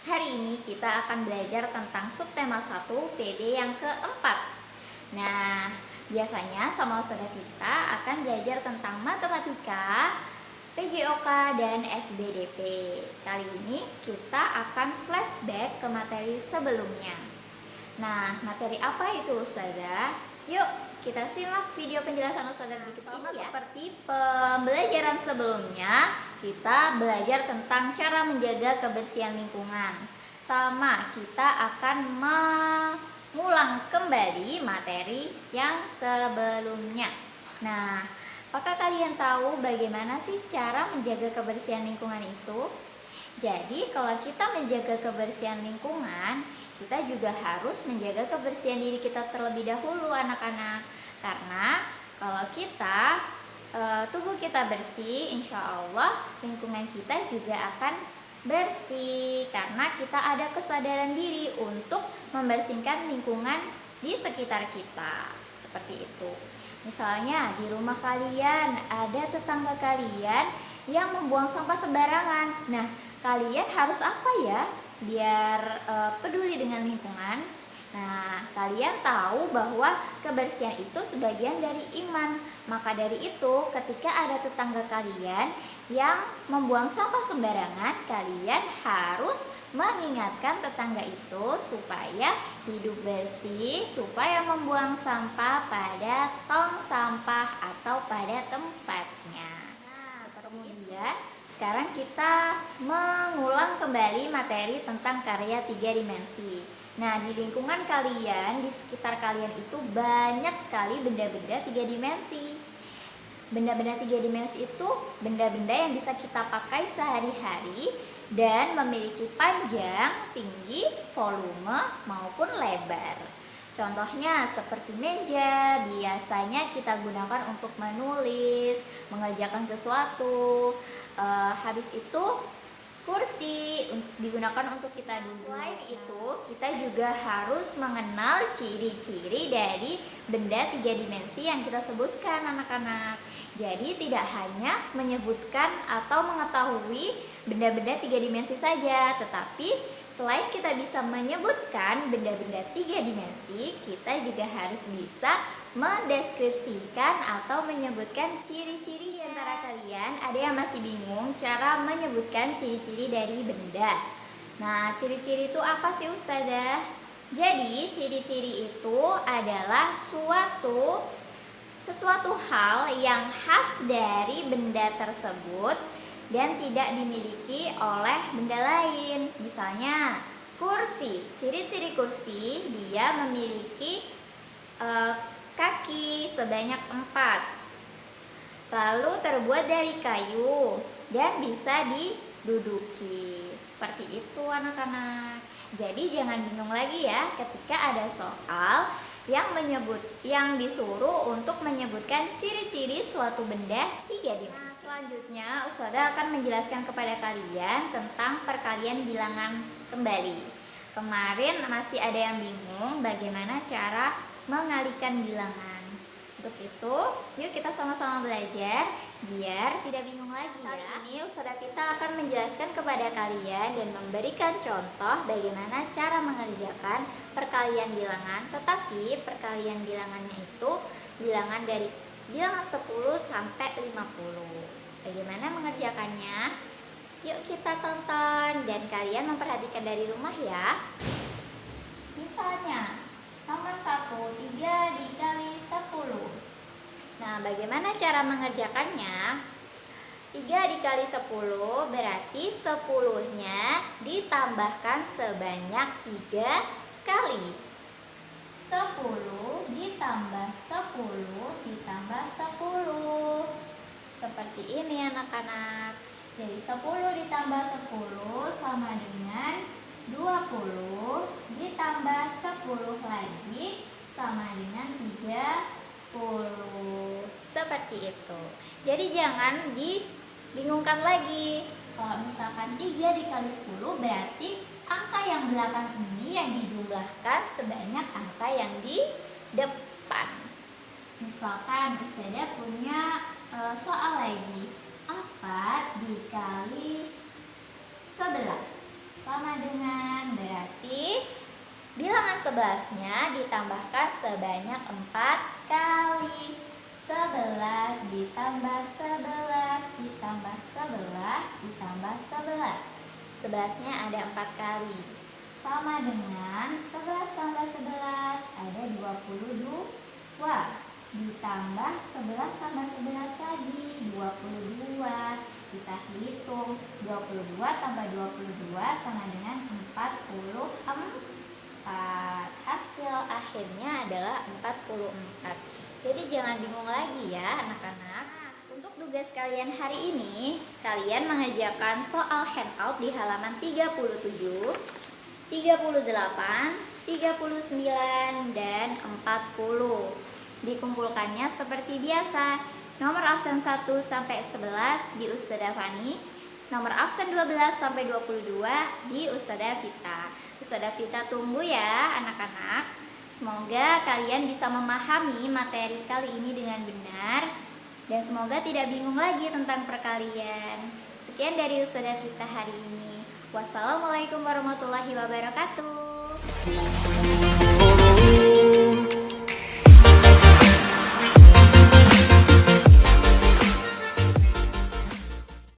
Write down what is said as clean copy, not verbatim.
Hari ini kita akan belajar tentang subtema 1 PB yang keempat. Nah, biasanya sama Ustazah Vita akan belajar tentang matematika, PJOK, dan SBDP. Kali ini kita akan flashback ke materi sebelumnya. Nah, materi apa itu Ustazah? Yuk, kita simak video penjelasan Ustazah berikut ini ya. Seperti pembelajaran sebelumnya, kita belajar tentang cara menjaga kebersihan lingkungan. Sama, kita akan mengulang kembali materi yang sebelumnya. Nah, apakah kalian tahu bagaimana sih cara menjaga kebersihan lingkungan itu? Jadi kalau kita menjaga kebersihan lingkungan, kita juga harus menjaga kebersihan diri kita terlebih dahulu anak-anak. Karena kalau kita tubuh kita bersih, insya Allah lingkungan kita juga akan bersih. Karena kita ada kesadaran diri untuk membersihkan lingkungan di sekitar kita. Seperti itu. Misalnya di rumah kalian ada tetangga kalian yang membuang sampah sembarangan. Nah, kalian harus apa ya biar peduli dengan lingkungan? Nah, kalian tahu bahwa kebersihan itu sebagian dari iman. Maka dari itu, ketika ada tetangga kalian yang membuang sampah sembarangan, kalian harus mengingatkan tetangga itu supaya hidup bersih, supaya membuang sampah pada tong sampah atau pada tempatnya. Nah, kemudian sekarang kita mengulang kembali materi tentang karya 3 dimensi. Nah, di lingkungan kalian, di sekitar kalian itu banyak sekali benda-benda 3 dimensi. Benda-benda 3 dimensi itu benda-benda yang bisa kita pakai sehari-hari dan memiliki panjang, tinggi, volume, maupun lebar. Contohnya seperti meja, biasanya kita gunakan untuk menulis, mengerjakan sesuatu. Habis itu kursi digunakan untuk kita duduk. Selain itu, kita juga harus mengenal ciri-ciri dari benda 3 dimensi yang kita sebutkan anak-anak. Jadi tidak hanya menyebutkan atau mengetahui benda-benda 3 dimensi saja, tetapi selain kita bisa menyebutkan benda-benda 3 dimensi, kita juga harus bisa mendeskripsikan atau menyebutkan ciri-ciri. Di antara kalian ada yang masih bingung cara menyebutkan ciri-ciri dari benda. Nah, ciri-ciri itu apa sih Ustazah? Jadi, ciri-ciri itu adalah sesuatu hal yang khas dari benda tersebut dan tidak dimiliki oleh benda lain. Misalnya, kursi. Ciri-ciri kursi, dia memiliki kaki sebanyak 4. Lalu terbuat dari kayu dan bisa diduduki. Seperti itu anak-anak. Jadi jangan bingung lagi ya ketika ada soal yang disuruh untuk menyebutkan ciri-ciri suatu benda 3 dimensi. Nah, selanjutnya Ustazah akan menjelaskan kepada kalian tentang perkalian bilangan kembali. Kemarin masih ada yang bingung bagaimana cara mengalikan bilangan. Untuk itu, yuk kita sama-sama belajar biar tidak bingung lagi ya. Kali ini Ustazah Vita akan menjelaskan kepada kalian dan memberikan contoh bagaimana cara mengerjakan perkalian bilangan. Tetapi perkalian bilangannya itu bilangan dari bilangan 10 sampai 50. Bagaimana mengerjakannya? Yuk kita tonton dan kalian memperhatikan dari rumah ya. Misalnya nomor 1, 3 dikali 10. Nah, bagaimana cara mengerjakannya? 3 dikali 10 berarti 10-nya ditambahkan sebanyak 3 kali. 10 ditambah 10 ditambah 10. Seperti ini anak-anak. Jadi 10 ditambah 10 sama dengan 20 ditambah 10 lagi sama dengan 30. Seperti itu. Jadi jangan dibingungkan lagi. Kalau misalkan 3 dikali 10 berarti angka yang belakang ini yang dijumlahkan sebanyak angka yang di depan. Misalkan Ustazah punya soal lagi. 4 dikali 11 sama dengan, berarti bilangan 11-nya ditambahkan sebanyak 4 kali. 11 ditambah 11 ditambah 11 ditambah 11. 11-nya ada 4 kali. Sama dengan 11 tambah 11 ada 22. Ditambah 11 tambah 11 lagi 22. Kita hitung 22 tambah 22 sama dengan 44. Hasil akhirnya adalah 44. Jadi jangan bingung lagi ya anak-anak. Untuk tugas kalian hari ini, kalian mengerjakan soal handout di halaman 37, 38, 39, dan 40. Dikumpulkannya seperti biasa. Nomor absen 1 sampai 11 di Ustadzah Fani, nomor absen 12 sampai 22 di Ustadzah Vita. Ustadzah Vita tunggu ya anak-anak. Semoga kalian bisa memahami materi kali ini dengan benar dan semoga tidak bingung lagi tentang perkalian. Sekian dari Ustadzah Vita hari ini. Wassalamualaikum warahmatullahi wabarakatuh.